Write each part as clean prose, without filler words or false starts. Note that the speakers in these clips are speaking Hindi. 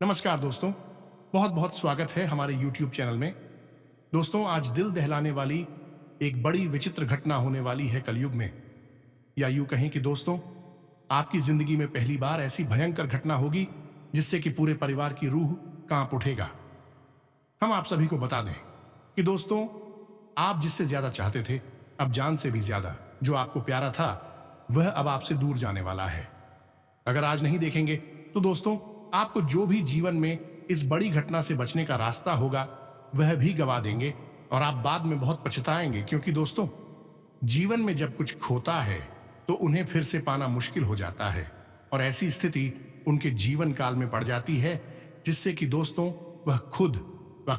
नमस्कार दोस्तों, बहुत बहुत स्वागत है हमारे YouTube चैनल में। दोस्तों, आज दिल दहलाने वाली एक बड़ी विचित्र घटना होने वाली है कलयुग में, या यूं कहें कि दोस्तों, आपकी जिंदगी में पहली बार ऐसी भयंकर घटना होगी जिससे कि पूरे परिवार की रूह कांप उठेगा। हम आप सभी को बता दें कि दोस्तों, आप जिससे ज्यादा चाहते थे, अब जान से भी ज्यादा जो आपको प्यारा था, वह अब आपसे दूर जाने वाला है। अगर आज नहीं देखेंगे तो दोस्तों, आपको जो भी जीवन में इस बड़ी घटना से बचने का रास्ता होगा, वह भी गवा देंगे और आप बाद में बहुत पछताएंगे, क्योंकि दोस्तों, जीवन में जब कुछ खोता है तो उन्हें फिर से पाना मुश्किल हो जाता है और ऐसी स्थिति उनके जीवन काल में पड़ जाती है जिससे कि दोस्तों वह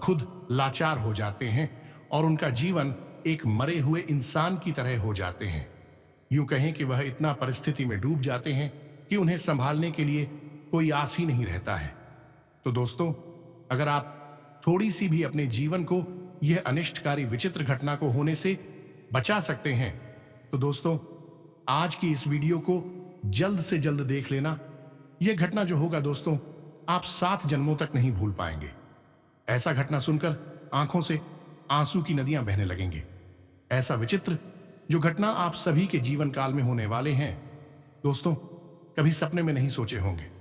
खुद लाचार हो जाते हैं और उनका जीवन एक मरे हुए इंसान की तरह हो जाते हैं। यूं कहें कि वह इतना परिस्थिति में डूब जाते हैं कि उन्हें संभालने के लिए कोई आस ही नहीं रहता है। तो दोस्तों, अगर आप थोड़ी सी भी अपने जीवन को यह अनिष्टकारी विचित्र घटना को होने से बचा सकते हैं, तो दोस्तों, आज की इस वीडियो को जल्द से जल्द देख लेना। यह घटना जो होगा दोस्तों, आप 7 जन्मों तक नहीं भूल पाएंगे। ऐसा घटना सुनकर आंखों से आंसू की नदियां बहने लगेंगे। ऐसा विचित्र जो घटना आप सभी के जीवन काल में होने वाले हैं, दोस्तों, कभी सपने में नहीं सोचे होंगे।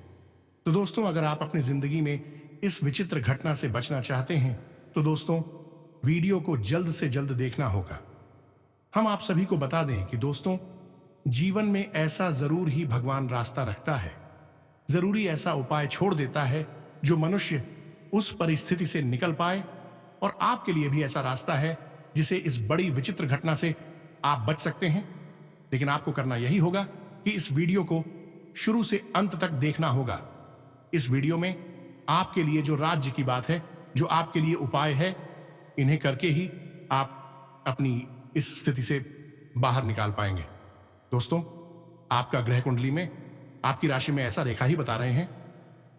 तो दोस्तों, अगर आप अपनी जिंदगी में इस विचित्र घटना से बचना चाहते हैं, तो दोस्तों, वीडियो को जल्द से जल्द देखना होगा। हम आप सभी को बता दें कि दोस्तों, जीवन में ऐसा जरूर ही भगवान रास्ता रखता है, जरूरी ऐसा उपाय छोड़ देता है जो मनुष्य उस परिस्थिति से निकल पाए, और आपके लिए भी ऐसा रास्ता है जिसे इस बड़ी विचित्र घटना से आप बच सकते हैं। लेकिन आपको करना यही होगा कि इस वीडियो को शुरू से अंत तक देखना होगा। इस वीडियो में आपके लिए जो राज्य की बात है, जो आपके लिए उपाय है, इन्हें करके ही आप अपनी इस स्थिति से बाहर निकाल पाएंगे। दोस्तों, आपका ग्रह कुंडली में, आपकी राशि में ऐसा रेखा ही बता रहे हैं,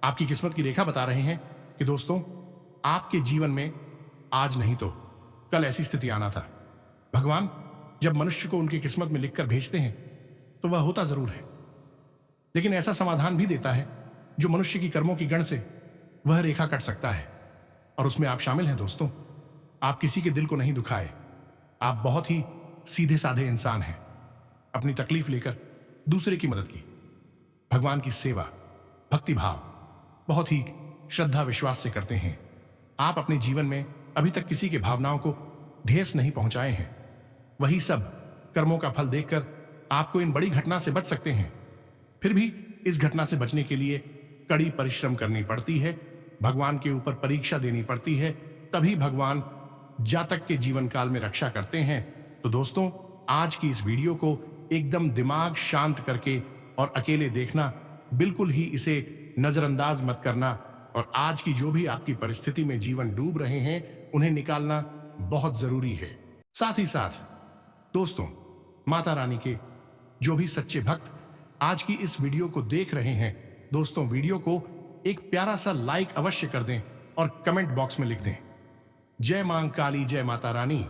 आपकी किस्मत की रेखा बता रहे हैं कि दोस्तों, आपके जीवन में आज नहीं तो कल ऐसी स्थिति आना था। भगवान जब मनुष्य को उनकी किस्मत में लिखकर भेजते हैं तो वह होता जरूर है, लेकिन ऐसा समाधान भी देता है जो मनुष्य की कर्मों की गण से वह रेखा कट सकता है, और उसमें आप शामिल हैं। दोस्तों, आप किसी के दिल को नहीं दुखाए, आप बहुत ही सीधे साधे इंसान हैं। अपनी तकलीफ लेकर दूसरे की मदद की, भगवान की सेवा, भक्ति भाव बहुत ही श्रद्धा विश्वास से करते हैं। आप अपने जीवन में अभी तक किसी के भावनाओं को ठेस नहीं पहुंचाए हैं। वही सब कर्मों का फल देखकर आपको इन बड़ी घटना से बच सकते हैं। फिर भी इस घटना से बचने के लिए कड़ी परिश्रम करनी पड़ती है, भगवान के ऊपर परीक्षा देनी पड़ती है, तभी भगवान जातक के जीवन काल में रक्षा करते हैं। तो दोस्तों, आज की इस वीडियो को एकदम दिमाग शांत करके और अकेले देखना, बिल्कुल ही इसे नजरअंदाज मत करना, और आज की जो भी आपकी परिस्थिति में जीवन डूब रहे हैं, उन्हें निकालना बहुत जरूरी है। साथ ही साथ दोस्तों, माता रानी के जो भी सच्चे भक्त आज की इस वीडियो को देख रहे हैं, दोस्तों, वीडियो को एक प्यारा सा लाइक अवश्य कर दें और कमेंट बॉक्स में लिख दें, जय मां काली, जय माता रानी।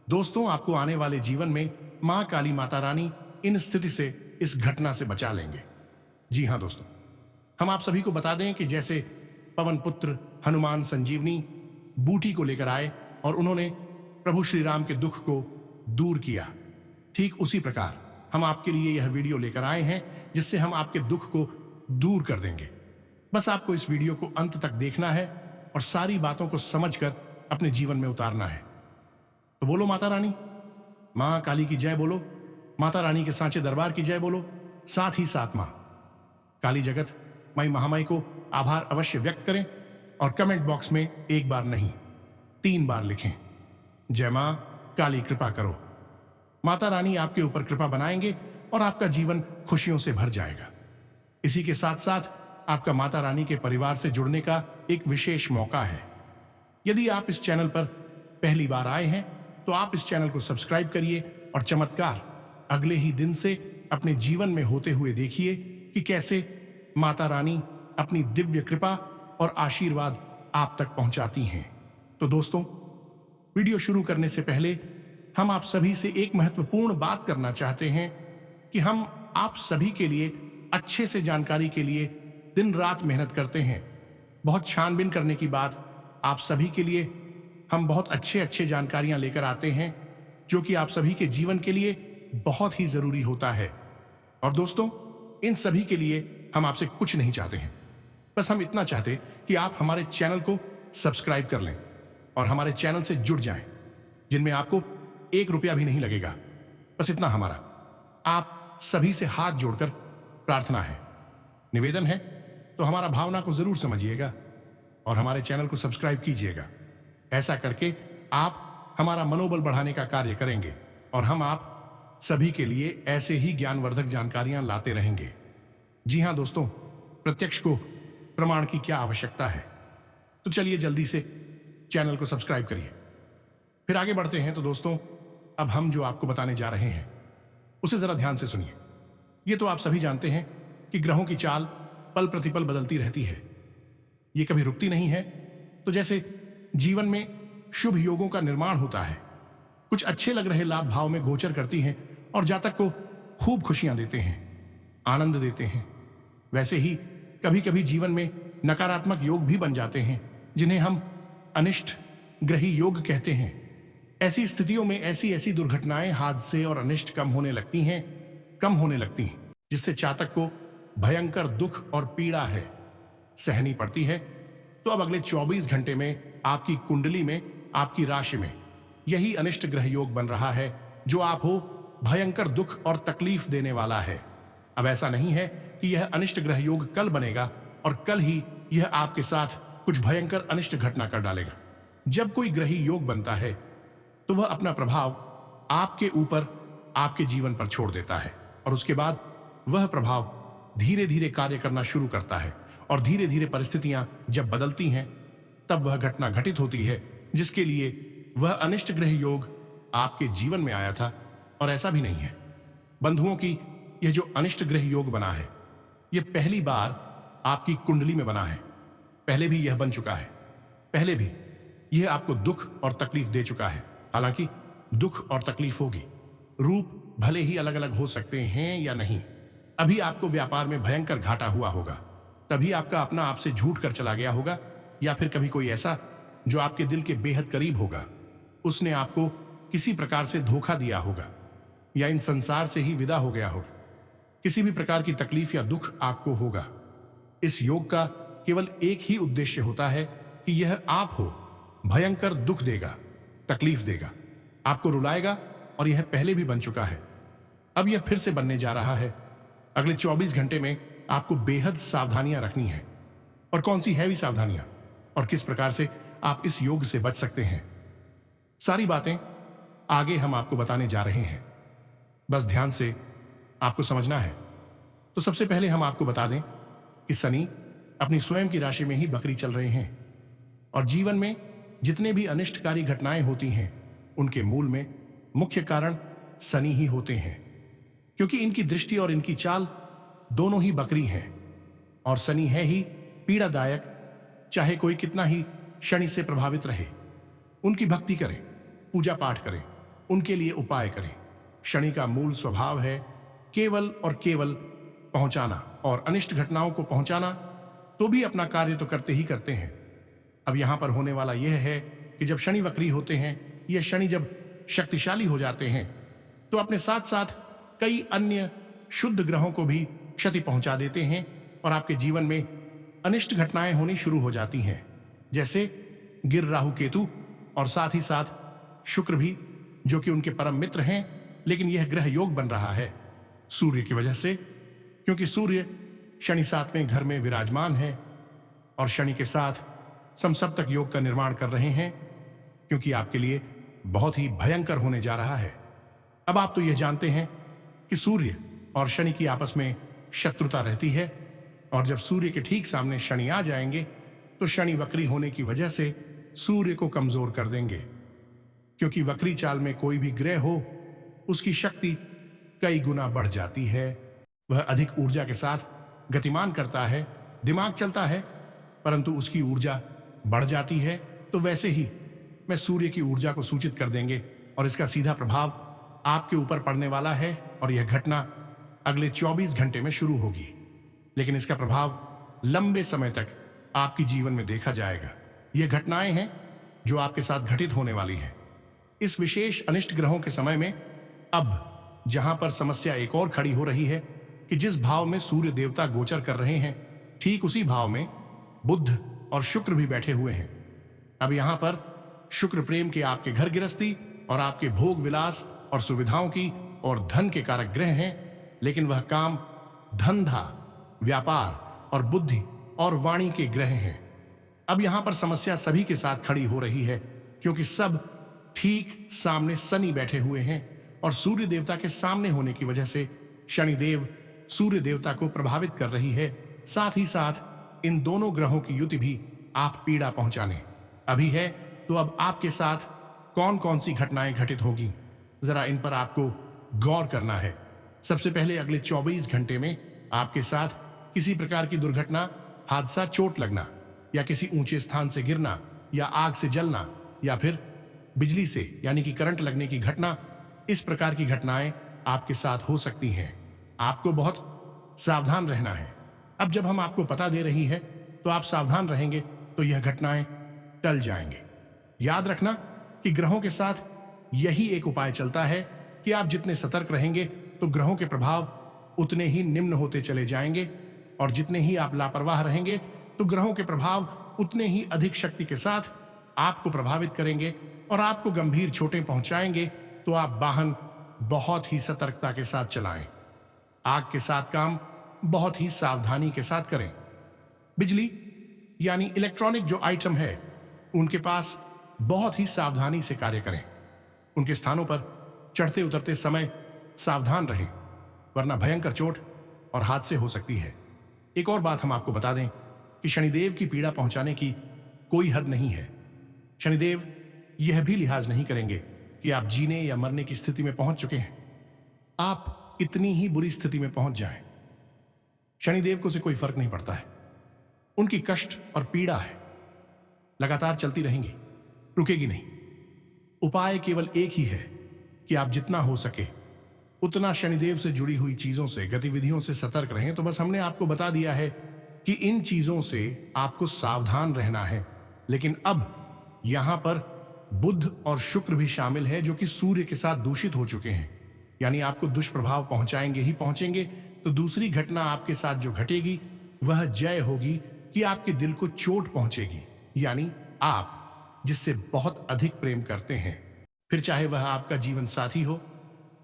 दोस्तों, आपको आने वाले जीवन में मां काली, माता रानी इन स्थिति से, इस घटना से बचा लेंगे। जी हां दोस्तों, हम आप सभी को बता दें कि जैसे पवन पुत्र हनुमान संजीवनी बूटी को लेकर आए और उन्होंने प्रभु श्री राम के दुख को दूर किया, ठीक उसी प्रकार हम आपके लिए यह वीडियो लेकर आए हैं जिससे हम आपके दुख को दूर कर देंगे। बस आपको इस वीडियो को अंत तक देखना है और सारी बातों को समझकर अपने जीवन में उतारना है। तो बोलो माता रानी, मां काली की जय बोलो, माता रानी के सांचे दरबार की जय बोलो, साथ ही साथ मां काली जगत माई महामाई को आभार अवश्य व्यक्त करें और कमेंट बॉक्स में 1 बार नहीं 3 बार लिखें, जय मां काली कृपा करो। माता रानी आपके ऊपर कृपा बनाएंगे और आपका जीवन खुशियों से भर जाएगा। इसी के साथ साथ आपका माता रानी के परिवार से जुड़ने का एक विशेष मौका है। यदि आप इस चैनल पर पहली बार आए हैं तो आप इस चैनल को सब्सक्राइब करिए और चमत्कार अगले ही दिन से अपने जीवन में होते हुए देखिए कि कैसे माता रानी अपनी दिव्य कृपा और आशीर्वाद आप तक पहुंचाती हैं। तो दोस्तों, वीडियो शुरू करने से पहले हम आप सभी से एक महत्वपूर्ण बात करना चाहते हैं कि हम आप सभी के लिए अच्छे से जानकारी के लिए दिन रात मेहनत करते हैं, बहुत छानबीन करने की बाद आप सभी के लिए हम बहुत अच्छे अच्छे जानकारियां लेकर आते हैं जो कि आप सभी के जीवन के लिए बहुत ही जरूरी होता है। और दोस्तों, इन सभी के लिए हम आपसे कुछ नहीं चाहते हैं, बस हम इतना चाहते कि आप हमारे चैनल को सब्सक्राइब कर लें और हमारे चैनल से जुड़ जाएं, जिनमें आपको 1 रुपया भी नहीं लगेगा। बस इतना हमारा आप सभी से हाथ जोड़कर प्रार्थना है, निवेदन है। तो हमारा भावना को जरूर समझिएगा और हमारे चैनल को सब्सक्राइब कीजिएगा। ऐसा करके आप हमारा मनोबल बढ़ाने का कार्य करेंगे और हम आप सभी के लिए ऐसे ही ज्ञानवर्धक जानकारियां लाते रहेंगे। जी हां दोस्तों, प्रत्यक्ष को प्रमाण की क्या आवश्यकता है। तो चलिए जल्दी से चैनल को सब्सक्राइब करिए। फिर आगे बढ़ते हैं। तो दोस्तों, अब हम जो आपको बताने जा रहे हैं उसे जरा ध्यान से सुनिए। ये तो आप सभी जानते हैं कि ग्रहों की चाल पल प्रतिपल बदलती रहती है, ये कभी रुकती नहीं है। तो जैसे जीवन में शुभ योगों का निर्माण होता है, कुछ अच्छे लग रहे लाभ भाव में गोचर करती हैं और जातक को खूब खुशियां देते हैं, आनंद देते हैं। वैसे ही कभी कभी जीवन में नकारात्मक योग भी बन जाते हैं, जिन्हें हम अनिष्ट ग्रही योग कहते हैं। ऐसी स्थितियों में ऐसी ऐसी दुर्घटनाएं, हादसे और अनिष्ट कम होने लगती हैं, जिससे जातक को भयंकर दुख और पीड़ा है सहनी पड़ती है। तो अब अगले 24 घंटे में आपकी कुंडली में, आपकी राशि में यही अनिष्ट ग्रह योग बन रहा है, जो आप हो भयंकर दुख और तकलीफ देने वाला है। अब ऐसा नहीं है कि यह अनिष्ट ग्रह योग कल बनेगा और कल ही यह आपके साथ कुछ भयंकर अनिष्ट घटना कर डालेगा। जब कोई ग्रही योग बनता है तो वह अपना प्रभाव आपके ऊपर, आपके जीवन पर छोड़ देता है और उसके बाद वह प्रभाव धीरे धीरे कार्य करना शुरू करता है और धीरे धीरे परिस्थितियां जब बदलती हैं तब वह घटना घटित होती है जिसके लिए वह अनिष्ट ग्रह योग आपके जीवन में आया था। और ऐसा भी नहीं है बंधुओं की, यह जो अनिष्ट ग्रह योग बना है यह पहली बार आपकी कुंडली में बना है। पहले भी यह बन चुका है, पहले भी यह आपको दुख और तकलीफ दे चुका है। हालांकि दुख और तकलीफ होगी, रूप भले ही अलग अलग हो सकते हैं या नहीं। अभी आपको व्यापार में भयंकर घाटा हुआ होगा, तभी आपका अपना आपसे झूठ कर चला गया होगा, या फिर कभी कोई ऐसा जो आपके दिल के बेहद करीब होगा, उसने आपको किसी प्रकार से धोखा दिया होगा या इन संसार से ही विदा हो गया होगा। किसी भी प्रकार की तकलीफ या दुख आपको होगा। इस योग का केवल एक ही उद्देश्य होता है कि यह आप हो भयंकर दुख देगा, तकलीफ देगा, आपको रुलाएगा। और यह पहले भी बन चुका है, अब यह फिर से बनने जा रहा है। अगले 24 घंटे में आपको बेहद सावधानियां रखनी है। और कौन सी है भी सावधानियां और किस प्रकार से आप इस योग से बच सकते हैं, सारी बातें आगे हम आपको बताने जा रहे हैं। बस ध्यान से आपको समझना है। तो सबसे पहले हम आपको बता दें कि शनि अपनी स्वयं की राशि में ही बकरी चल रहे हैं और जीवन में जितने भी अनिष्टकारी घटनाएं होती हैं उनके मूल में मुख्य कारण शनि ही होते हैं, क्योंकि इनकी दृष्टि और इनकी चाल दोनों ही बकरी हैं और शनि है ही पीड़ादायक। चाहे कोई कितना ही शनि से प्रभावित रहे, उनकी भक्ति करें, पूजा पाठ करें, उनके लिए उपाय करें। शनि का मूल स्वभाव है केवल और केवल पहुंचाना और अनिष्ट घटनाओं को पहुंचाना, तो भी अपना कार्य तो करते ही करते हैं। अब यहां पर होने वाला यह है कि जब शनि वक्री होते हैं, यह शनि जब शक्तिशाली हो जाते हैं तो अपने साथ साथ कई अन्य शुद्ध ग्रहों को भी क्षति पहुंचा देते हैं और आपके जीवन में अनिष्ट घटनाएं होनी शुरू हो जाती हैं, जैसे गिर राहु केतु और साथ ही साथ शुक्र भी, जो कि उनके परम मित्र हैं। लेकिन यह ग्रह योग बन रहा है सूर्य की वजह से, क्योंकि सूर्य शनि 7वें घर में विराजमान है और शनि के साथ समसप्तक योग का निर्माण कर रहे हैं, क्योंकि आपके लिए बहुत ही भयंकर होने जा रहा है। अब आप तो यह जानते हैं कि सूर्य और शनि की आपस में शत्रुता रहती है और जब सूर्य के ठीक सामने शनि आ जाएंगे तो शनि वक्री होने की वजह से सूर्य को कमजोर कर देंगे, क्योंकि वक्री चाल में कोई भी ग्रह हो उसकी शक्ति कई गुना बढ़ जाती है। वह अधिक ऊर्जा के साथ गतिमान करता है, दिमाग चलता है, परंतु उसकी ऊर्जा बढ़ जाती है। तो वैसे ही मैं सूर्य की ऊर्जा को सूचित कर देंगे और इसका सीधा प्रभाव आपके ऊपर पड़ने वाला है और यह घटना अगले 24 घंटे में शुरू होगी। लेकिन इसका प्रभाव लंबे समय तक आपके जीवन में देखा जाएगा। ये घटनाएं हैं जो आपके साथ घटित होने वाली हैं। इस विशेष अनिष्ट ग्रहों के समय में अब जहां पर समस्या एक और खड़ी हो रही है कि जिस भाव में सूर्य देवता गोचर कर रहे हैं, ठीक उसी भाव में बुध और शुक्र भी बैठे हुए हैं। अब यहां पर शुक्र प्रेम के आपके घर गृहस्थी और आपके भोग विलास और सुविधाओं की और धन के कारक ग्रह हैं, लेकिन वह काम, धंधा, व्यापार और बुद्धि और वाणी के ग्रह हैं। अब यहां पर समस्या सभी के साथ खड़ी हो रही है, क्योंकि सब ठीक सामने शनि बैठे हुए हैं और सूर्य देवता के सामने होने की वजह से शनिदेव सूर्य देवता को प्रभावित कर रही है। साथ ही साथ इन दोनों ग्रहों की युति भी आप पीड़ा पहुंचाने अभी है। तो अब आपके साथ कौन कौन सी घटनाएं घटित होगी, जरा इन पर आपको गौर करना है। सबसे पहले अगले 24 घंटे में आपके साथ किसी प्रकार की दुर्घटना, हादसा, चोट लगना या किसी ऊंचे स्थान से गिरना या आग से जलना या फिर बिजली से यानी कि करंट लगने की घटना, इस प्रकार की घटनाएं आपके साथ हो सकती हैं। आपको बहुत सावधान रहना है। अब जब हम आपको पता दे रही है तो आप सावधान रहेंगे तो यह घटनाएं टल जाएंगे। याद रखना कि ग्रहों के साथ यही एक उपाय चलता है कि आप जितने सतर्क रहेंगे तो ग्रहों के प्रभाव उतने ही निम्न होते चले जाएंगे, और जितने ही आप लापरवाह रहेंगे तो ग्रहों के प्रभाव उतने ही अधिक शक्ति के साथ आपको प्रभावित करेंगे और आपको गंभीर चोटें पहुंचाएंगे। तो आप वाहन बहुत ही सतर्कता के साथ चलाएं। आग के साथ काम बहुत ही सावधानी के साथ करें। बिजली यानी इलेक्ट्रॉनिक जो आइटम है, उनके पास बहुत ही सावधानी से कार्य करें। उनके स्थानों पर चढ़ते उतरते समय सावधान रहें, वरना भयंकर चोट और हादसे हो सकती है। एक और बात हम आपको बता दें कि शनिदेव की पीड़ा पहुंचाने की कोई हद नहीं है। शनिदेव यह भी लिहाज नहीं करेंगे कि आप जीने या मरने की स्थिति में पहुंच चुके हैं, आप इतनी ही बुरी स्थिति में पहुंच जाएं। शनिदेव को से कोई फर्क नहीं पड़ता है। उनकी कष्ट और पीड़ा है, लगातार चलती रहेंगी, रुकेगी नहीं। उपाय केवल एक ही है कि आप जितना हो सके उतना शनिदेव से जुड़ी हुई चीजों से, गतिविधियों से सतर्क रहें। तो बस हमने आपको बता दिया है कि इन चीजों से आपको सावधान रहना है। लेकिन अब यहां पर बुध और शुक्र भी शामिल है, जो कि सूर्य के साथ दूषित हो चुके हैं, यानी आपको दुष्प्रभाव पहुंचाएंगे ही पहुंचेंगे। तो दूसरी घटना आपके साथ जो घटेगी वह जय होगी कि आपके दिल को चोट पहुंचेगी, यानी आप जिससे बहुत अधिक प्रेम करते हैं, फिर चाहे वह आपका जीवन साथी हो,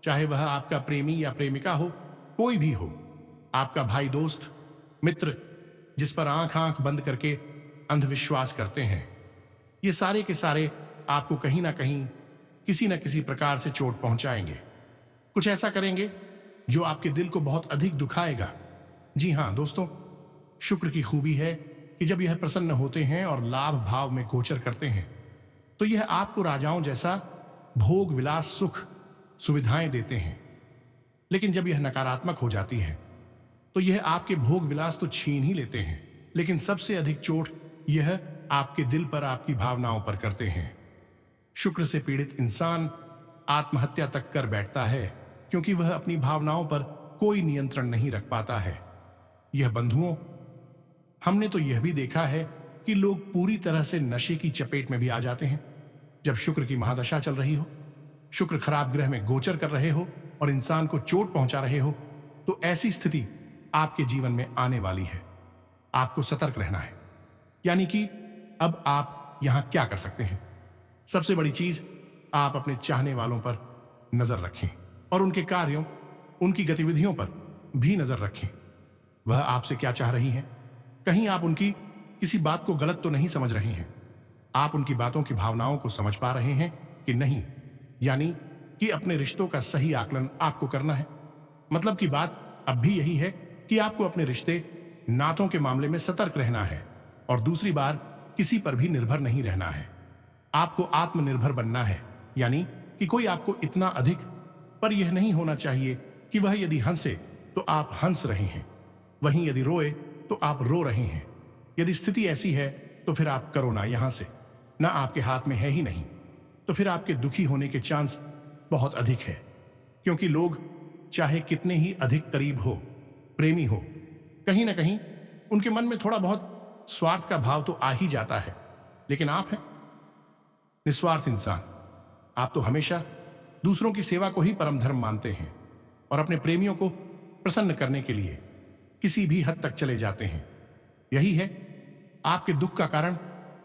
चाहे वह आपका प्रेमी या प्रेमिका हो, कोई भी हो, आपका भाई, दोस्त, मित्र, जिस पर आंख आंख बंद करके अंधविश्वास करते हैं, ये सारे के सारे आपको कहीं ना कहीं किसी न किसी प्रकार से चोट पहुंचाएंगे। कुछ ऐसा करेंगे जो आपके दिल को बहुत अधिक दुखाएगा। जी हां दोस्तों, शुक्र की खूबी है कि जब यह प्रसन्न होते हैं और लाभ भाव में गोचर करते हैं तो यह आपको राजाओं जैसा भोग विलास, सुख, सुविधाएं देते हैं। लेकिन जब यह नकारात्मक हो जाती है तो यह आपके भोग विलास तो छीन ही लेते हैं, लेकिन सबसे अधिक चोट यह आपके दिल पर, आपकी भावनाओं पर करते हैं। शुक्र से पीड़ित इंसान आत्महत्या तक कर बैठता है, क्योंकि वह अपनी भावनाओं पर कोई नियंत्रण नहीं रख पाता है। यह बंधुओं, हमने तो यह भी देखा है कि लोग पूरी तरह से नशे की चपेट में भी आ जाते हैं जब शुक्र की महादशा चल रही हो, शुक्र खराब ग्रह में गोचर कर रहे हो और इंसान को चोट पहुंचा रहे हो। तो ऐसी स्थिति आपके जीवन में आने वाली है। आपको सतर्क रहना है। यानी कि अब आप यहां क्या कर सकते हैं? सबसे बड़ी चीज, आप अपने चाहने वालों पर नजर रखें और उनके कार्यों, उनकी गतिविधियों पर भी नजर रखें। वह आपसे क्या चाह रही हैं? कहीं आप उनकी किसी बात को गलत तो नहीं समझ रहे हैं? आप उनकी बातों की भावनाओं को समझ पा रहे हैं कि नहीं? यानी कि अपने रिश्तों का सही आकलन आपको करना है। मतलब की बात अब भी यही है कि आपको अपने रिश्ते, नातों के मामले में सतर्क रहना है और दूसरी बार किसी पर भी निर्भर नहीं रहना है। आपको आत्मनिर्भर बनना है, यानी कि कोई आपको इतना अधिक, पर यह नहीं होना चाहिए कि वह यदि हंसे तो आप हंस रहे हैं, वहीं यदि रोए तो आप रो रहे हैं। यदि स्थिति ऐसी है तो फिर आप करो ना, यहां से ना आपके हाथ में है ही नहीं, तो फिर आपके दुखी होने के चांस बहुत अधिक है। क्योंकि लोग चाहे कितने ही अधिक करीब हो, प्रेमी हो, कहीं ना कहीं उनके मन में थोड़ा बहुत स्वार्थ का भाव तो आ ही जाता है, लेकिन आप हैं निस्वार्थ इंसान। आप तो हमेशा दूसरों की सेवा को ही परम धर्म मानते हैं और अपने प्रेमियों को प्रसन्न करने के लिए किसी भी हद तक चले जाते हैं। यही है आपके दुख का कारण।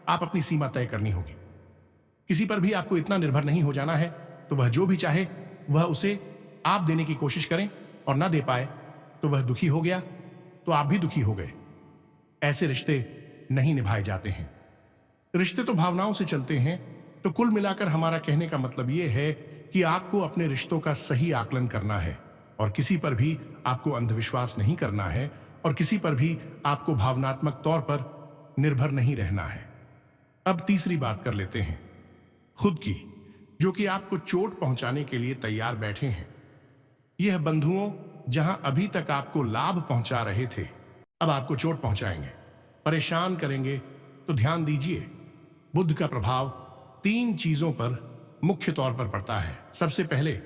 आप अपनी सीमा तय करनी होगी। किसी पर भी आपको इतना निर्भर नहीं हो जाना है तो वह जो भी चाहे वह उसे आप देने की कोशिश करें और ना दे पाए तो वह दुखी हो गया तो आप भी दुखी हो गए। ऐसे रिश्ते नहीं निभाए जाते हैं। रिश्ते तो भावनाओं से चलते हैं। तो कुल मिलाकर हमारा कहने का मतलब यह है कि आपको अपने रिश्तों का सही आकलन करना है और किसी पर भी आपको अंधविश्वास नहीं करना है और किसी पर भी आपको भावनात्मक तौर पर निर्भर नहीं रहना है। अब तीसरी बात कर लेते हैं खुद की, जो कि आपको चोट पहुंचाने के लिए तैयार बैठे हैं। यह बंधुओं जहां अभी तक आपको लाभ पहुंचा रहे थे, अब आपको चोट पहुंचाएंगे, परेशान करेंगे। तो ध्यान दीजिए, बुध का प्रभाव 3 चीजों पर मुख्य तौर पर पड़ता है। सबसे पहले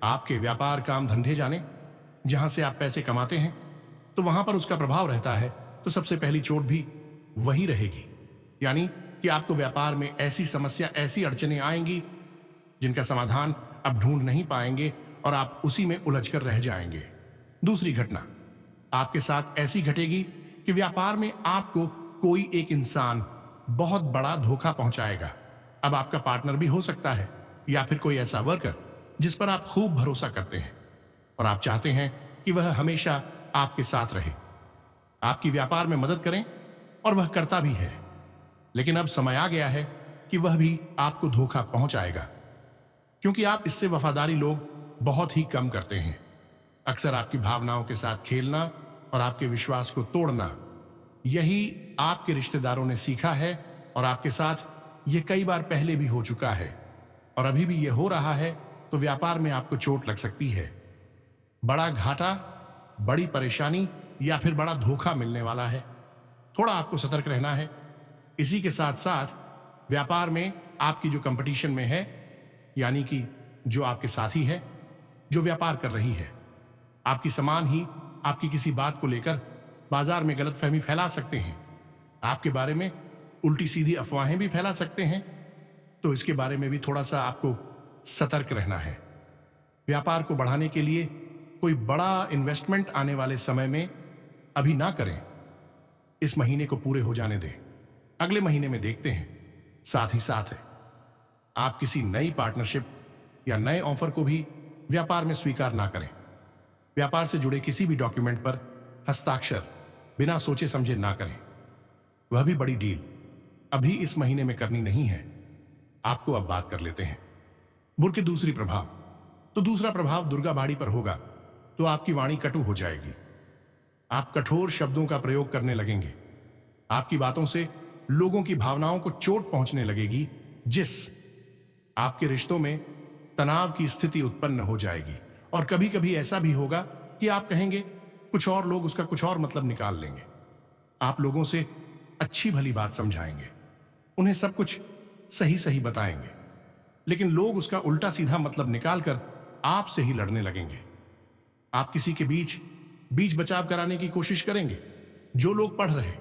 आपके व्यापार, काम, धंधे जाने, जहां से आप पैसे कमाते हैं, तो वहां पर उसका प्रभाव रहता है। तो सबसे पहली चोट भी वही रहेगी, यानी कि आपको व्यापार में ऐसी समस्या, ऐसी अड़चनें आएंगी जिनका समाधान आप ढूंढ नहीं पाएंगे और आप उसी में उलझकर रह जाएंगे। दूसरी घटना आपके साथ ऐसी घटेगी कि व्यापार में आपको कोई एक इंसान बहुत बड़ा धोखा पहुंचाएगा। अब आपका पार्टनर भी हो सकता है या फिर कोई ऐसा वर्कर जिस पर आप खूब भरोसा करते हैं और आप चाहते हैं कि वह हमेशा आपके साथ रहे, आपकी व्यापार में मदद करें, और वह करता भी है। लेकिन अब समय आ गया है कि वह भी आपको धोखा पहुंचाएगा, क्योंकि आप इससे वफादारी लोग बहुत ही कम करते हैं। अक्सर आपकी भावनाओं के साथ खेलना और आपके विश्वास को तोड़ना, यही आपके रिश्तेदारों ने सीखा है और आपके साथ यह कई बार पहले भी हो चुका है और अभी भी यह हो रहा है। तो व्यापार में आपको चोट लग सकती है, बड़ा घाटा, बड़ी परेशानी या फिर बड़ा धोखा मिलने वाला है। थोड़ा आपको सतर्क रहना है। इसी के साथ साथ व्यापार में आपकी जो कंपटीशन में है, यानी कि जो आपके साथी है, जो व्यापार कर रही है, आपकी समान ही आपकी किसी बात को लेकर बाजार में गलतफहमी फैला सकते हैं, आपके बारे में उल्टी सीधी अफवाहें भी फैला सकते हैं। तो इसके बारे में भी थोड़ा सा आपको सतर्क रहना है। व्यापार को बढ़ाने के लिए कोई बड़ा इन्वेस्टमेंट आने वाले समय में अभी ना करें। इस महीने को पूरे हो जाने दें, अगले महीने में देखते हैं। साथ ही साथ है आप किसी नई पार्टनरशिप या नए ऑफर को भी व्यापार में स्वीकार ना करें। व्यापार से जुड़े किसी भी डॉक्यूमेंट पर हस्ताक्षर बिना सोचे समझे ना करें, वह भी बड़ी डील अभी इस महीने में करनी नहीं है। आपको अब बात कर लेते हैं बुध के दूसरी प्रभाव। तो दूसरा प्रभाव दुर्गा बाड़ी पर होगा तो आपकी वाणी कटु हो जाएगी। आप कठोर शब्दों का प्रयोग करने लगेंगे। आपकी बातों से लोगों की भावनाओं को चोट पहुंचने लगेगी, जिस आपके रिश्तों में तनाव की स्थिति उत्पन्न हो जाएगी। और कभी कभी ऐसा भी होगा कि आप कहेंगे कुछ और, लोग उसका कुछ और मतलब निकाल लेंगे। आप लोगों से अच्छी भली बात समझाएंगे, उन्हें सब कुछ सही सही बताएंगे, लेकिन लोग उसका उल्टा सीधा मतलब निकालकर आपसे ही लड़ने लगेंगे। आप किसी के बीच बचाव कराने की कोशिश करेंगे। जो लोग पढ़ रहे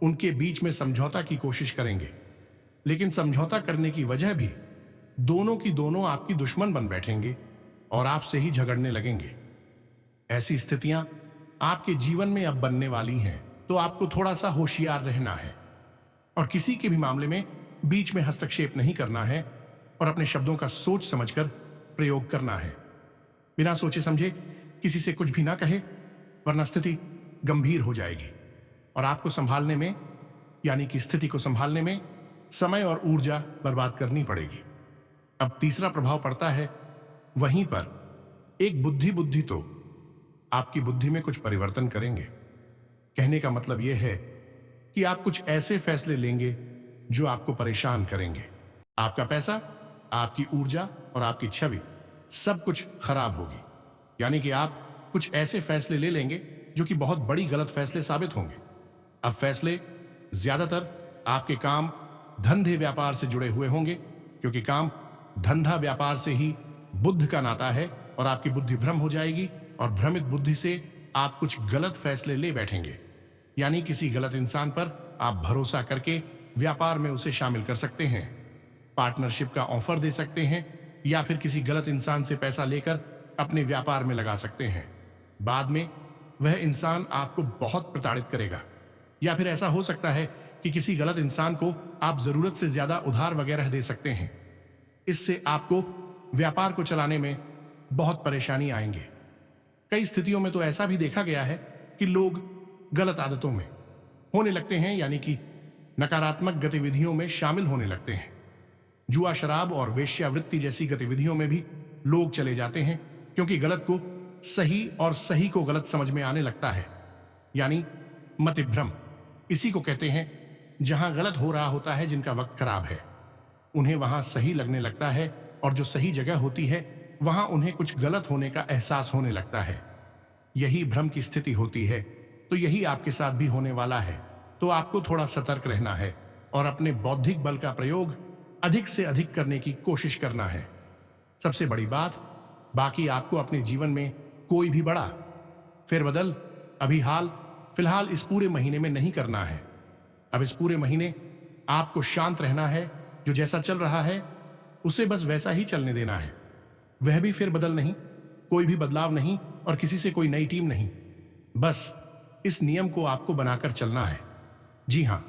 उनके बीच में समझौता की कोशिश करेंगे, लेकिन समझौता करने की वजह भी दोनों की दोनों आपकी दुश्मन बन बैठेंगे और आपसे ही झगड़ने लगेंगे। ऐसी स्थितियां आपके जीवन में अब बनने वाली हैं, तो आपको थोड़ा सा होशियार रहना है और किसी के भी मामले में बीच में हस्तक्षेप नहीं करना है और अपने शब्दों का सोच समझकर प्रयोग करना है। बिना सोचे समझे किसी से कुछ भी ना कहे, वरना स्थिति गंभीर हो जाएगी और आपको संभालने में, यानी कि स्थिति को संभालने में समय और ऊर्जा बर्बाद करनी पड़ेगी। अब तीसरा प्रभाव पड़ता है वहीं पर एक बुद्धि तो आपकी बुद्धि में कुछ परिवर्तन करेंगे। कहने का मतलब यह है कि आप कुछ ऐसे फैसले लेंगे जो आपको परेशान करेंगे। आपका पैसा, आपकी ऊर्जा और आपकी छवि सब कुछ खराब होगी। यानी कि आप कुछ ऐसे फैसले ले लेंगे जो कि बहुत बड़ी गलत फैसले साबित होंगे। अब फैसले ज्यादातर आपके काम, धंधे, व्यापार से जुड़े हुए होंगे, क्योंकि काम, धंधा, व्यापार से ही बुध का नाता है और आपकी बुद्धि भ्रम हो जाएगी और भ्रमित बुद्धि से आप कुछ गलत फैसले ले बैठेंगे, यानी किसी गलत इंसान पर आप भरोसा करके व्यापार में उसे शामिल कर सकते हैं, पार्टनरशिप का ऑफर दे सकते हैं या फिर किसी गलत इंसान से पैसा लेकर अपने व्यापार में लगा सकते हैं। बाद में वह इंसान आपको बहुत प्रताड़ित करेगा, या फिर ऐसा हो सकता है कि किसी गलत इंसान को आप जरूरत से ज्यादा उधार वगैरह दे सकते हैं। इससे आपको व्यापार को चलाने में बहुत परेशानी आएंगे। कई स्थितियों में तो ऐसा भी देखा गया है कि लोग गलत आदतों में होने लगते हैं, यानी कि नकारात्मक गतिविधियों में शामिल होने लगते हैं। जुआ, शराब और वेश्यावृत्ति जैसी गतिविधियों में भी लोग चले जाते हैं, क्योंकि गलत को सही और सही को गलत समझ में आने लगता है, यानी मतिभ्रम। इसी को कहते हैं जहां गलत हो रहा होता है, जिनका वक्त खराब है, उन्हें वहां सही लगने लगता है, और जो सही जगह होती है वहां उन्हें कुछ गलत होने का एहसास होने लगता है। यही भ्रम की स्थिति होती है। तो यही आपके साथ भी होने वाला है। तो आपको थोड़ा सतर्क रहना है और अपने बौद्धिक बल का प्रयोग अधिक से अधिक करने की कोशिश करना है। सबसे बड़ी बात, बाकी आपको अपने जीवन में कोई भी बड़ा फेरबदल अभी फिलहाल इस पूरे महीने में नहीं करना है। अब इस पूरे महीने आपको शांत रहना है। जो जैसा चल रहा है उसे बस वैसा ही चलने देना है। वह भी फेरबदल नहीं, कोई भी बदलाव नहीं और किसी से कोई नई टीम नहीं। बस इस नियम को आपको बनाकर चलना है। जी हां,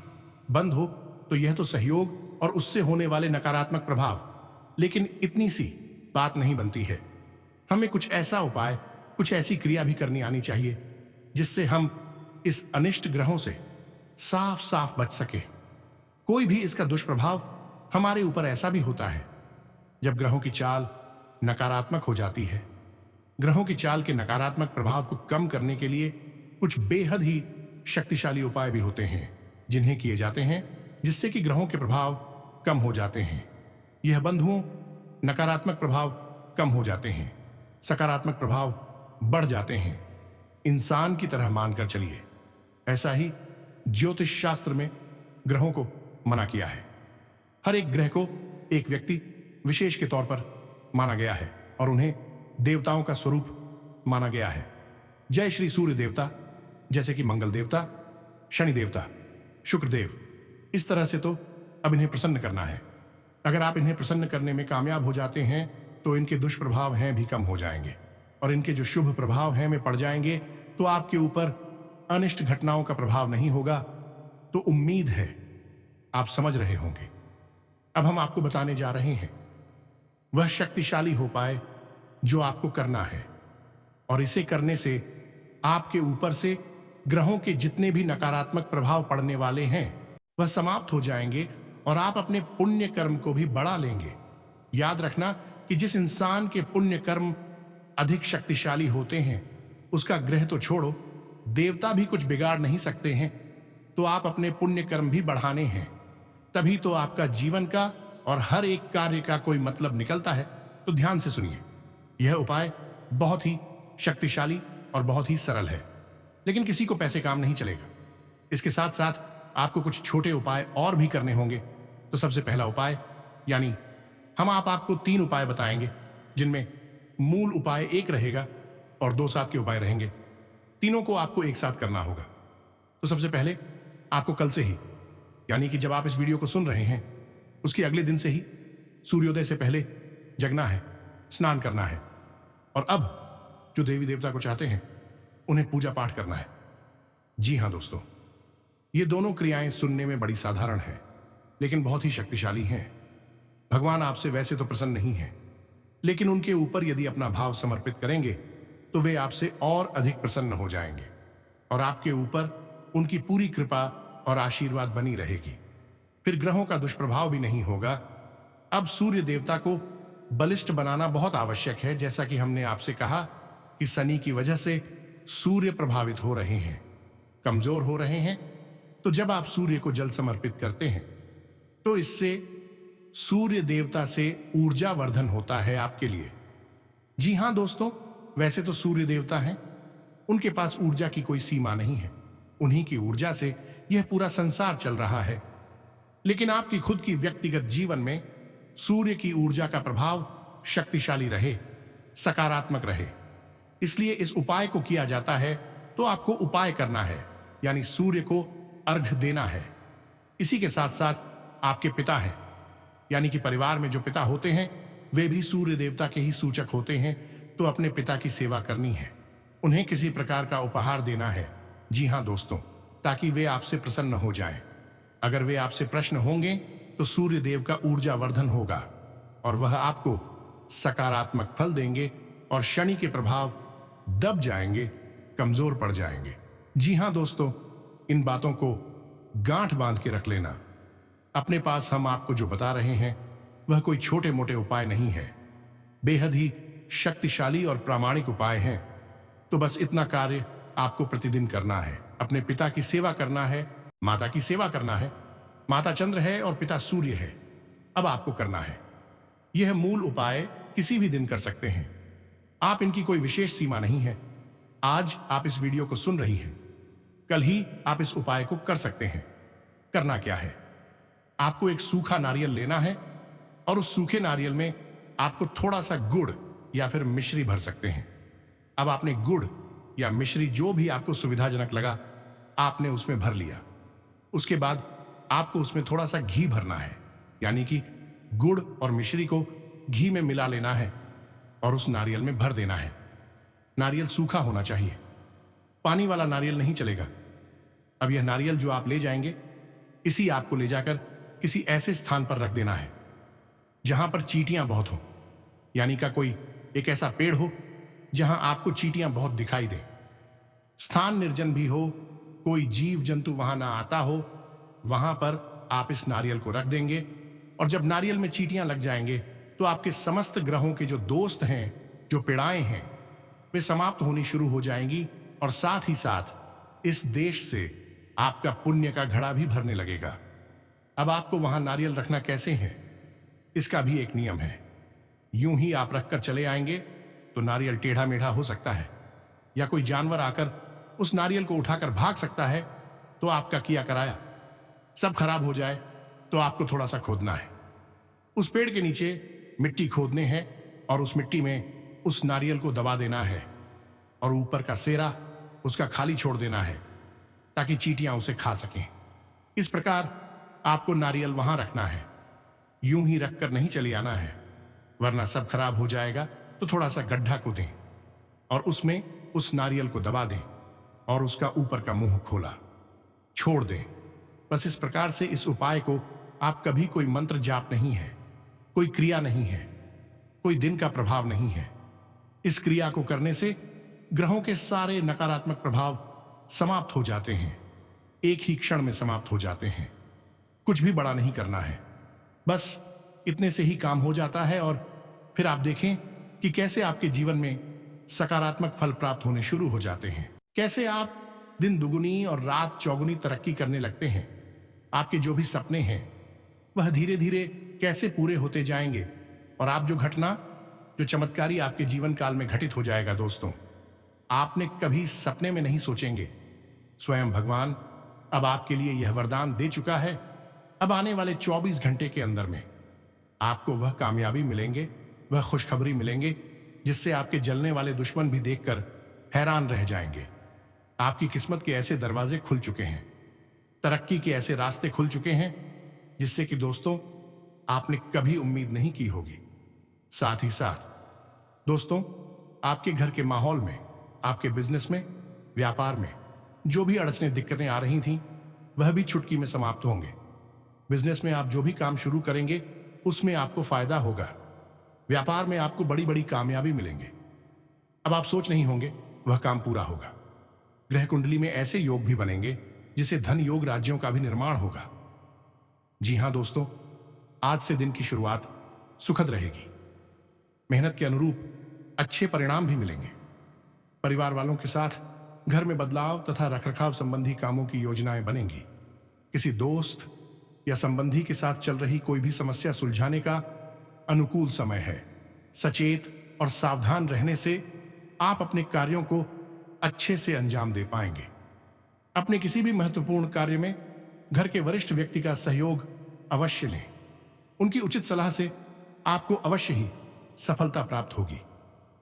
बंद हो तो यह तो सहयोग और उससे होने वाले नकारात्मक प्रभाव, लेकिन इतनी सी बात नहीं बनती है। हमें कुछ ऐसा उपाय, कुछ ऐसी क्रिया भी करनी आनी चाहिए जिससे हम इस अनिष्ट ग्रहों से साफ साफ बच सके। कोई भी इसका दुष्प्रभाव हमारे ऊपर ऐसा भी होता है जब ग्रहों की चाल नकारात्मक हो जाती है। ग्रहों की चाल के नकारात्मक प्रभाव को कम करने के लिए कुछ बेहद ही शक्तिशाली उपाय भी होते हैं जिन्हें किए जाते हैं, जिससे कि ग्रहों के प्रभाव कम हो जाते हैं। यह बंधुओं, नकारात्मक प्रभाव कम हो जाते हैं, सकारात्मक प्रभाव बढ़ जाते हैं। इंसान की तरह मानकर चलिए। ऐसा ही ज्योतिष शास्त्र में ग्रहों को मना किया है। हर एक ग्रह को एक व्यक्ति विशेष के तौर पर माना गया है और उन्हें देवताओं का स्वरूप माना गया है। जय श्री सूर्य देवता, जैसे कि मंगल देवता, शनि देवता, शुक्र देव। इस तरह से तो अब इन्हें प्रसन्न करना है। अगर आप इन्हें प्रसन्न करने में कामयाब हो जाते हैं तो इनके दुष्प्रभाव हैं भी कम हो जाएंगे और इनके जो शुभ प्रभाव हैं में पड़ जाएंगे, तो आपके ऊपर अनिष्ट घटनाओं का प्रभाव नहीं होगा। तो उम्मीद है आप समझ रहे होंगे। अब हम आपको बताने जा रहे हैं वह शक्तिशाली उपाय जो आपको करना है, और इसे करने से आपके ऊपर से ग्रहों के जितने भी नकारात्मक प्रभाव पड़ने वाले हैं वह समाप्त हो जाएंगे और आप अपने पुण्य कर्म को भी बढ़ा लेंगे। याद रखना कि जिस इंसान के पुण्य कर्म अधिक शक्तिशाली होते हैं उसका ग्रह तो छोड़ो, देवता भी कुछ बिगाड़ नहीं सकते हैं। तो आप अपने पुण्य कर्म भी बढ़ाने हैं, तभी तो आपका जीवन का और हर एक कार्य का कोई मतलब निकलता है। तो ध्यान से सुनिए, यह उपाय बहुत ही शक्तिशाली और बहुत ही सरल है, लेकिन किसी को पैसे काम नहीं चलेगा। इसके साथ साथ आपको कुछ छोटे उपाय और भी करने होंगे। तो सबसे पहला उपाय, यानी हम आपको 3 उपाय बताएंगे जिनमें मूल उपाय एक रहेगा और 2 साथ के उपाय रहेंगे। तीनों को आपको एक साथ करना होगा। तो सबसे पहले आपको कल से ही, यानी कि जब आप इस वीडियो को सुन रहे हैं उसके अगले दिन से ही सूर्योदय से पहले जगना है, स्नान करना है, और अब जो देवी देवता को चाहते हैं उन्हें पूजा पाठ करना है। जी हां दोस्तों, ये दोनों क्रियाएं सुनने में बड़ी साधारण हैं, लेकिन बहुत ही शक्तिशाली हैं। भगवान आपसे वैसे तो प्रसन्न नहीं हैं, लेकिन उनके ऊपर यदि अपना भाव समर्पित करेंगे तो वे आपसे और अधिक प्रसन्न हो जाएंगे और आपके ऊपर उनकी पूरी कृपा और आशीर्वाद बनी रहेगी। फिर ग्रहों का दुष्प्रभाव भी नहीं होगा। अब सूर्य देवता को बलिष्ठ बनाना बहुत आवश्यक है। जैसा कि हमने आपसे कहा कि शनि की वजह से सूर्य प्रभावित हो रहे हैं, कमजोर हो रहे हैं। तो जब आप सूर्य को जल समर्पित करते हैं तो इससे सूर्य देवता से ऊर्जा वर्धन होता है आपके लिए। जी हां दोस्तों, वैसे तो सूर्य देवता हैं, उनके पास ऊर्जा की कोई सीमा नहीं है। उन्हीं की ऊर्जा से यह पूरा संसार चल रहा है। लेकिन आपकी खुद की व्यक्तिगत जीवन में सूर्य की ऊर्जा का प्रभाव शक्तिशाली रहे, सकारात्मक रहे। इसलिए इस उपाय को किया जाता है। तो आपको उपाय करना है, यानी सूर्य को अर्घ देना है। इसी के साथ साथ आपके पिता हैं, यानी कि परिवार में जो पिता होते हैं वे भी सूर्य देवता के ही सूचक होते हैं, तो अपने पिता की सेवा करनी है, उन्हें किसी प्रकार का उपहार देना है। जी हाँ दोस्तों, ताकि वे आपसे प्रसन्न हो जाएं। अगर वे आपसे प्रश्न होंगे तो सूर्य देव का ऊर्जावर्धन होगा और वह आपको सकारात्मक फल देंगे और शनि के प्रभाव दब जाएंगे, कमजोर पड़ जाएंगे। जी हाँ दोस्तों, इन बातों को गांठ बांध के रख लेना। अपने पास हम आपको जो बता रहे हैं वह कोई छोटे मोटे उपाय नहीं है, बेहद ही शक्तिशाली और प्रामाणिक उपाय हैं। तो बस इतना कार्य आपको प्रतिदिन करना है। अपने पिता की सेवा करना है, माता की सेवा करना है। माता चंद्र है और पिता सूर्य है। अब आपको करना है, यह मूल उपाय किसी भी दिन कर सकते हैं, आप इनकी कोई विशेष सीमा नहीं है। आज आप इस वीडियो को सुन रही हैं, कल ही आप इस उपाय को कर सकते हैं। करना क्या है, आपको एक सूखा नारियल लेना है और उस सूखे नारियल में आपको थोड़ा सा गुड़ या फिर मिश्री भर सकते हैं। अब आपने गुड़ या मिश्री जो भी आपको सुविधाजनक लगा आपने उसमें भर लिया। उसके बाद आपको उसमें थोड़ा सा घी भरना है, यानी कि गुड़ और मिश्री को घी में मिला लेना है और उस नारियल में भर देना है। नारियल सूखा होना चाहिए, पानी वाला नारियल नहीं चलेगा। अब यह नारियल जो आप ले जाएंगे, इसी आपको ले जाकर किसी ऐसे स्थान पर रख देना है जहां पर चींटियां बहुत हो, यानी का कोई एक ऐसा पेड़ हो जहां आपको चींटियां बहुत दिखाई दे। स्थान निर्जन भी हो, कोई जीव जंतु वहां ना आता हो, वहां पर आप इस नारियल को रख देंगे और जब नारियल में चींटियां लग जाएंगे तो आपके समस्त ग्रहों के जो दोस्त हैं, जो पीड़ाएं हैं, वे समाप्त होनी शुरू हो जाएंगी और साथ ही साथ इस देश से आपका पुण्य का घड़ा भी भरने लगेगा। अब आपको वहां नारियल रखना कैसे है, इसका भी एक नियम है। यूं ही आप रखकर चले आएंगे तो नारियल टेढ़ा मेढ़ा हो सकता है, या कोई जानवर आकर उस नारियल को उठाकर भाग सकता है, तो आपका किया कराया सब खराब हो जाए तो आपको थोड़ा सा खोदना है। उस पेड़ के नीचे मिट्टी खोदने हैं और उस मिट्टी में उस नारियल को दबा देना है और ऊपर का सेरा उसका खाली छोड़ देना है ताकि चींटियां उसे खा सकें। इस प्रकार आपको नारियल वहां रखना है, यूं ही रखकर नहीं चले आना है, वरना सब खराब हो जाएगा। तो थोड़ा सा गड्ढा खोदें और उसमें उस नारियल को दबा दें और उसका ऊपर का मुंह खोला छोड़ दें। बस इस प्रकार से इस उपाय को आप कभी कोई मंत्र जाप नहीं है, कोई क्रिया नहीं है, कोई दिन का प्रभाव नहीं है। इस क्रिया को करने से ग्रहों के सारे नकारात्मक प्रभाव समाप्त हो जाते हैं, एक ही क्षण में समाप्त हो जाते हैं। कुछ भी बड़ा नहीं करना है, बस इतने से ही काम हो जाता है और फिर आप देखें कि कैसे आपके जीवन में सकारात्मक फल प्राप्त होने शुरू हो जाते हैं, कैसे आप दिन दुगुनी और रात चौगुनी तरक्की करने लगते हैं। आपके जो भी सपने हैं वह धीरे धीरे कैसे पूरे होते जाएंगे और आप जो घटना, जो चमत्कारी आपके जीवन काल में घटित हो जाएगा दोस्तों, आपने कभी सपने में नहीं सोचेंगे। स्वयं भगवान अब आपके लिए यह वरदान दे चुका है। अब आने वाले 24 घंटे के अंदर में आपको वह कामयाबी मिलेंगे, वह खुशखबरी मिलेंगे जिससे आपके जलने वाले दुश्मन भी देखकर हैरान रह जाएंगे। आपकी किस्मत के ऐसे दरवाजे खुल चुके हैं, तरक्की के ऐसे रास्ते खुल चुके हैं जिससे कि दोस्तों आपने कभी उम्मीद नहीं की होगी। साथ ही साथ दोस्तों, आपके घर के माहौल में, आपके बिजनेस में, व्यापार में जो भी अड़चनें, दिक्कतें आ रही थीं, वह भी चुटकी में समाप्त होंगे। बिजनेस में आप जो भी काम शुरू करेंगे उसमें आपको फायदा होगा। व्यापार में आपको बड़ी बड़ी कामयाबी मिलेंगे। अब आप सोच नहीं होंगे, वह काम पूरा होगा। ग्रह कुंडली में ऐसे योग भी बनेंगे जिसे धन योग राज्यों का भी निर्माण होगा। जी हां दोस्तों, आज से दिन की शुरुआत सुखद रहेगी। मेहनत के अनुरूप अच्छे परिणाम भी मिलेंगे। परिवार वालों के साथ घर में बदलाव तथा रखरखाव संबंधी कामों की योजनाएं बनेंगी। किसी दोस्त या संबंधी के साथ चल रही कोई भी समस्या सुलझाने का अनुकूल समय है। सचेत और सावधान रहने से आप अपने कार्यों को अच्छे से अंजाम दे पाएंगे। अपने किसी भी महत्वपूर्ण कार्य में घर के वरिष्ठ व्यक्ति का सहयोग अवश्य लें। उनकी उचित सलाह से आपको अवश्य ही सफलता प्राप्त होगी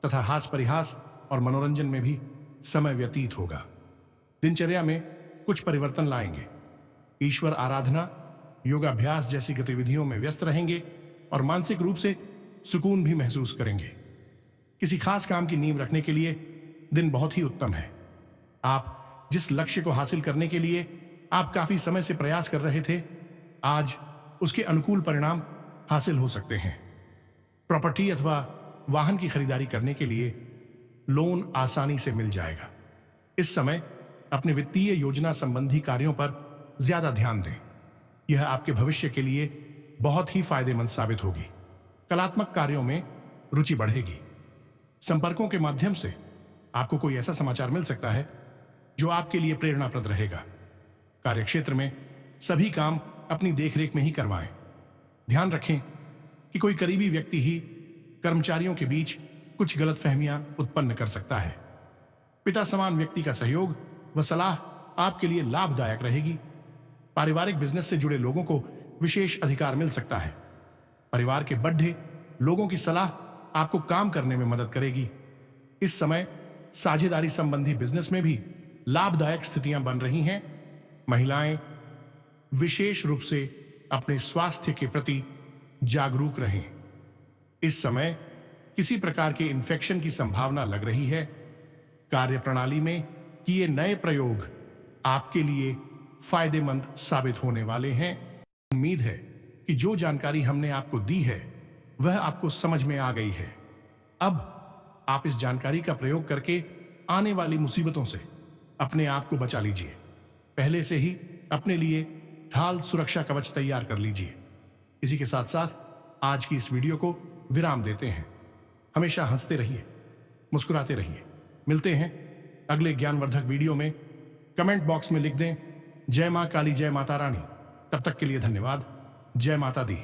तथा हास परिहास और मनोरंजन में भी समय व्यतीत होगा। दिनचर्या में कुछ परिवर्तन लाएंगे। ईश्वर आराधना योगाभ्यास जैसी गतिविधियों में व्यस्त रहेंगे और मानसिक रूप से सुकून भी महसूस करेंगे। किसी खास काम की नींव रखने के लिए दिन बहुत ही उत्तम है। आप जिस लक्ष्य को हासिल करने के लिए आप काफी समय से प्रयास कर रहे थे, आज उसके अनुकूल परिणाम हासिल हो सकते हैं। प्रॉपर्टी अथवा वाहन की खरीदारी करने के लिए लोन आसानी से मिल जाएगा। इस समय अपने वित्तीय योजना संबंधी कार्यों पर ज्यादा ध्यान दें। यह आपके भविष्य के लिए बहुत ही फायदेमंद साबित होगी। कलात्मक कार्यों में रुचि बढ़ेगी। संपर्कों के माध्यम से आपको कोई ऐसा समाचार मिल सकता है जो आपके लिए प्रेरणाप्रद रहेगा। कार्यक्षेत्र में सभी काम अपनी देखरेख में ही करवाएं। ध्यान रखें कि कोई करीबी व्यक्ति ही कर्मचारियों के बीच कुछ गलतफहमियां उत्पन्न कर सकता है। पिता समान व्यक्ति का सहयोग व सलाह आपके लिए लाभदायक रहेगी। पारिवारिक बिजनेस से जुड़े लोगों को विशेष अधिकार मिल सकता है। परिवार के बढ़े लोगों की सलाह आपको काम करने में मदद करेगी। इस समय साझेदारी संबंधी बिजनेस में भी लाभदायक स्थितियां बन रही हैं। महिलाएं विशेष रूप से अपने स्वास्थ्य के प्रति जागरूक रहें। इस समय किसी प्रकार के इन्फेक्शन की संभावना लग रही है। कार्यप्रणाली में किए नए प्रयोग आपके लिए फायदेमंद साबित होने वाले हैं। उम्मीद है कि जो जानकारी हमने आपको दी है वह आपको समझ में आ गई है। अब आप इस जानकारी का प्रयोग करके आने वाली मुसीबतों से अपने आप को बचा लीजिए। पहले से ही अपने लिए ढाल सुरक्षा कवच तैयार कर लीजिए। इसी के साथ साथ आज की इस वीडियो को विराम देते हैं। हमेशा हंसते रहिए, मुस्कुराते रहिए। मिलते हैं अगले ज्ञानवर्धक वीडियो में। कमेंट बॉक्स में लिख दें जय मां काली, जय माता रानी। तब तक के लिए धन्यवाद। जय माता दी।